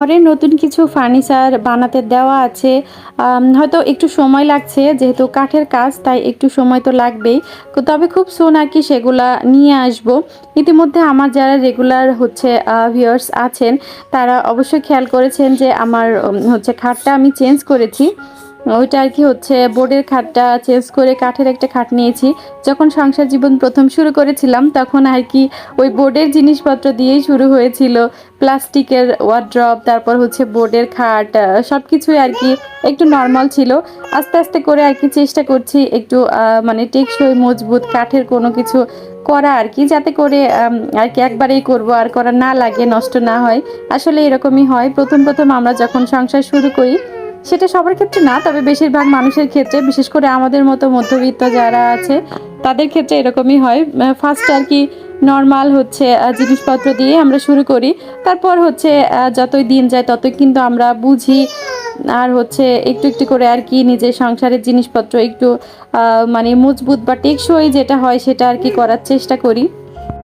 ঘরে নতুন কিছু ফার্নিচার বানাতে দেওয়া আছে। হয়তো একটু সময় লাগছে যেহেতু কাঠের কাজ তাই একটু সময় তো লাগবেই। তবে খুব সুন আরকি সেগুলা নিয়ে আসবো। ইতিমধ্যে আমার যারা রেগুলার হচ্ছে ভিউয়ার্স আছেন তারা অবশ্যই খেয়াল করেছেন যে আমার হচ্ছে খাটটা আমি চেঞ্জ করেছি। ওইটা আরকি হচ্ছে বোর্ডের খাটটা চেঞ্জ করে কাঠের একটা খাট নিয়েছি। যখন সংসার জীবন ১ম শুরু করেছিলাম তখন আরকি ওই বোর্ডের জিনিসপত্র দিয়েই শুরু হয়েছিল। প্লাস্টিকের ওয়ারড্রব, তারপর হচ্ছে বোর্ডের খাট, সবকিছুই আরকি একটু নরমাল ছিল। আস্তে, আস্তে করে আরকি চেষ্টা করছি একটু মানে টেকসই মজবুত কাঠের কোনো কিছু করা আরকি। যাতে করে আরকি একবারেই করব আর করা না লাগে, নষ্ট না হয়। আসলে এরকমই হয়। ১ম আমরা যখন সংসার শুরু করি, সেটা সবার ক্ষেত্রে না, তবে বেশিরভাগ মানুষের ক্ষেত্রে, বিশেষ করে আমাদের মতো মধ্যবিত্ত যারা আছে, তাদের ক্ষেত্রে এরকমই হয়। ফার্স্ট আরকি নরমাল হচ্ছে জিনিসপত্র দিয়ে আমরা শুরু করি। তারপর হচ্ছে যতই দিন যায় ততই কিন্তু আমরা বুঝি আর হচ্ছে একটু, একটু করে আরকি নিজের সংসারের জিনিসপত্র একটু মানে মজবুত বা টেকসই যেটা হয় সেটা আরকি করার চেষ্টা করি।